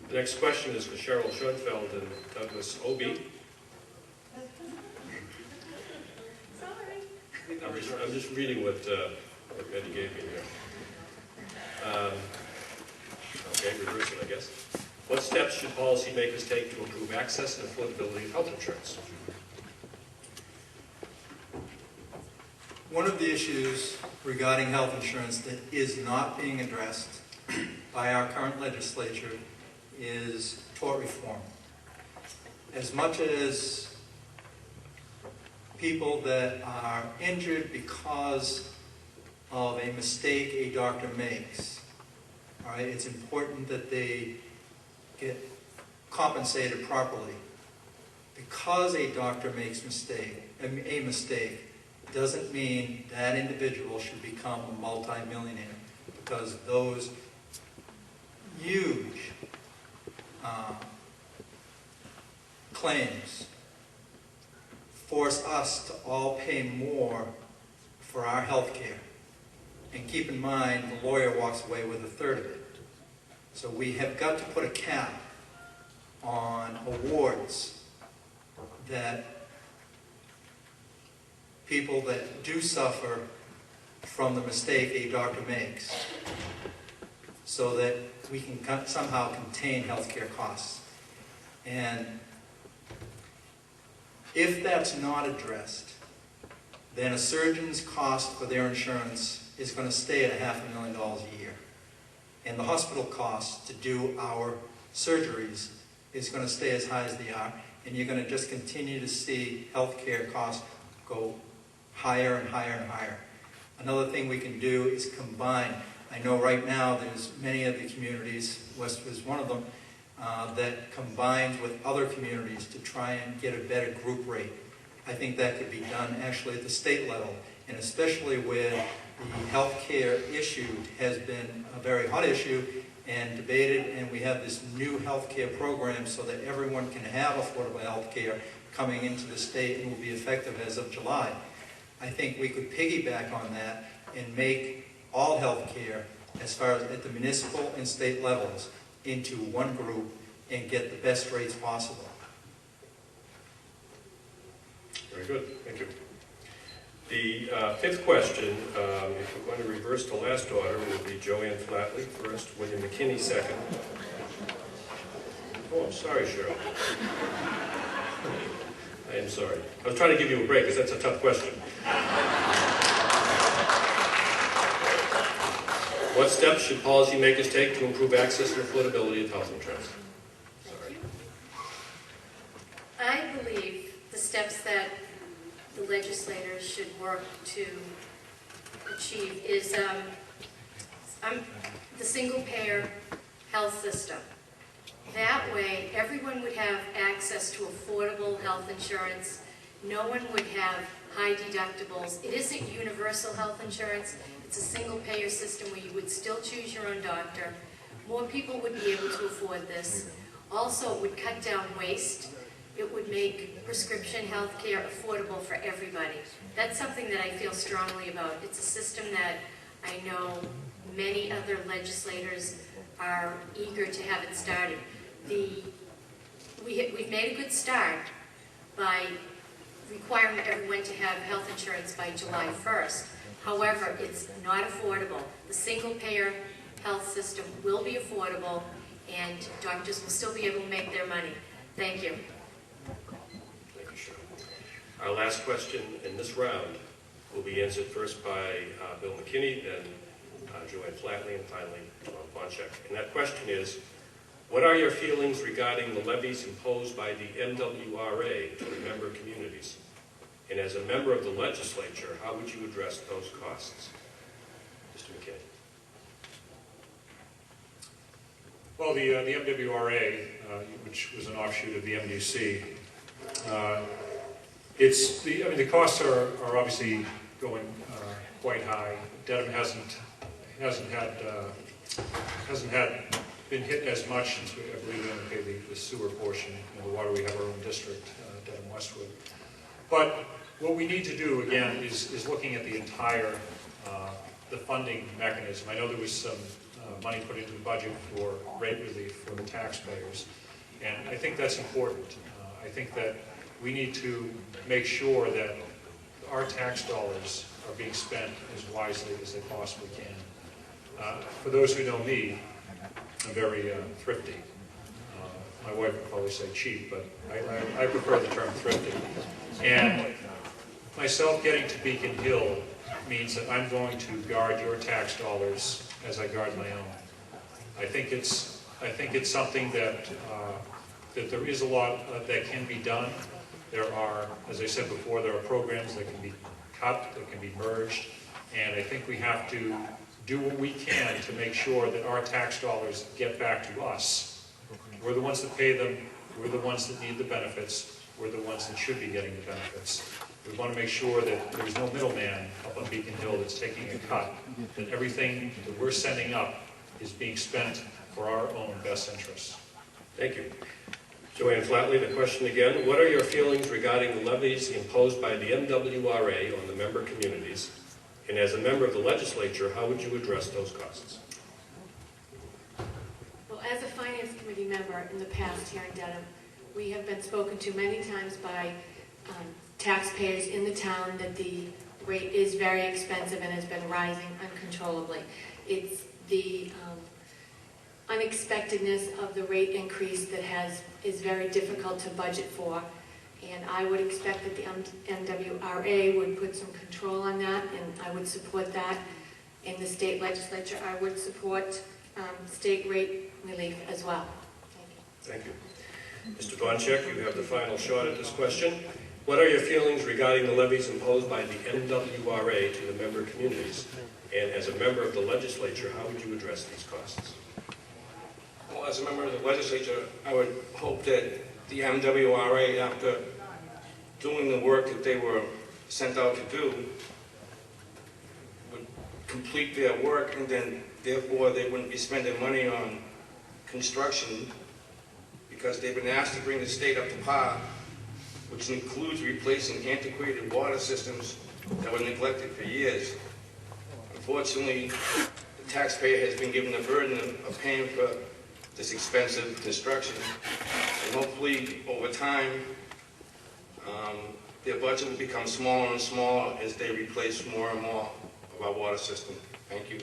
The next question is for Cheryl Schoenfeld and Douglas Obie. I'm just reading what Betty gave me here. Okay, reverse it, I guess. What steps should policymakers take to improve access and affordability of health insurance? One of the issues regarding health insurance that is not being addressed by our current legislature is tort reform. As much as people that are injured because of a mistake a doctor makes, all right, it's important that they get compensated properly. Because a doctor makes a mistake doesn't mean that individual should become a multi-millionaire, because those huge claims force us to all pay more for our health care. And keep in mind, the lawyer walks away with a third of it. So we have got to put a cap on awards that people that do suffer from the mistake a doctor makes, so that we can somehow contain healthcare costs. And if that's not addressed, then a surgeon's cost for their insurance is going to stay at $500,000 a year. And the hospital costs to do our surgeries is going to stay as high as they are, and you're going to just continue to see healthcare costs go higher and higher and higher. Another thing we can do is combine. I know right now there's many of the communities, Westwood is one of them, that combines with other communities to try and get a better group rate. I think that could be done actually at the state level, and especially where the health care issue has been a very hot issue and debated, and we have this new health care program so that everyone can have affordable health care coming into the state and will be effective as of July. I think we could piggyback on that and make all health care, as far as at the municipal and state levels, into one group and get the best rates possible. Very good, thank you. The fifth question, if we're going to reverse the last order, will be Joanne Flatley first, William McKinney second. Oh, I'm sorry, Cheryl. I am sorry. I was trying to give you a break because that's a tough question. What steps should policymakers take to improve access and affordability of health insurance? Sorry. I believe the steps that the legislators should work to achieve is the single-payer health system. That way, everyone would have access to affordable health insurance. No one would have high deductibles. It isn't universal health insurance. It's a single-payer system where you would still choose your own doctor. More people would be able to afford this. Also, it would cut down waste. It would make prescription health care affordable for everybody. That's something that I feel strongly about. It's a system that I know many other legislators are eager to have it started. We've made a good start by requiring everyone to have health insurance by July 1st. However, it's not affordable. The single-payer health system will be affordable, and doctors will still be able to make their money. Thank you. Thank you, Cheryl. Our last question in this round will be answered first by Bill McKinney, then Joanne Flatley, and finally John Bonchek. And that question is, what are your feelings regarding the levies imposed by the MWRA to the member communities? And as a member of the legislature, how would you address those costs? Mr. McKinney. Well, the MWRA, which was an offshoot of the MDC, the costs are obviously going quite high. Dedham hasn't been hit as much since I believe we only pay the sewer portion of the water. We have our own district, Dedham Westwood. But what we need to do again is looking at the entire the funding mechanism. I know there was some money put into the budget for rate relief for the taxpayers. And I think that's important. I think that we need to make sure that our tax dollars are being spent as wisely as they possibly can. For those who know me, I'm very thrifty. My wife would probably say cheap, but I prefer the term thrifty. And myself getting to Beacon Hill means that I'm going to guard your tax dollars as I guard my own. I think it's something that that there is a lot that can be done. There are, as I said before, there are programs that can be cut, that can be merged, and I think we have to do what we can to make sure that our tax dollars get back to us. We're the ones that pay them, we're the ones that need the benefits, we're the ones that should be getting the benefits. We want to make sure that there's no middleman up on Beacon Hill that's taking a cut, that everything that we're sending up is being spent for our own best interests. Thank you. Joanne Flatley, the question again. What are your feelings regarding the levies imposed by the MWRA on the member communities? And as a member of the legislature, how would you address those costs? Well, as a Finance Committee member in the past here in Dedham, we have been spoken to many times by taxpayers in the town that the rate is very expensive and has been rising uncontrollably. It's the unexpectedness of the rate increase that is very difficult to budget for, and I would expect that the MWRA would put some control on that, and I would support that. In the state legislature, I would support state rate relief as well. Thank you. Thank you. Mr. Boncheck, you have the final shot at this question. What are your feelings regarding the levies imposed by the MWRA to the member communities? And as a member of the legislature, how would you address these costs? Well, as a member of the legislature, I would hope that the MWRA, after doing the work that they were sent out to do, would complete their work, and then therefore they wouldn't be spending money on construction, because they've been asked to bring the state up to par, which includes replacing antiquated water systems that were neglected for years. Unfortunately, the taxpayer has been given the burden of paying for this expensive construction, and hopefully over time their budget will become smaller and smaller as they replace more and more of our water system. Thank you.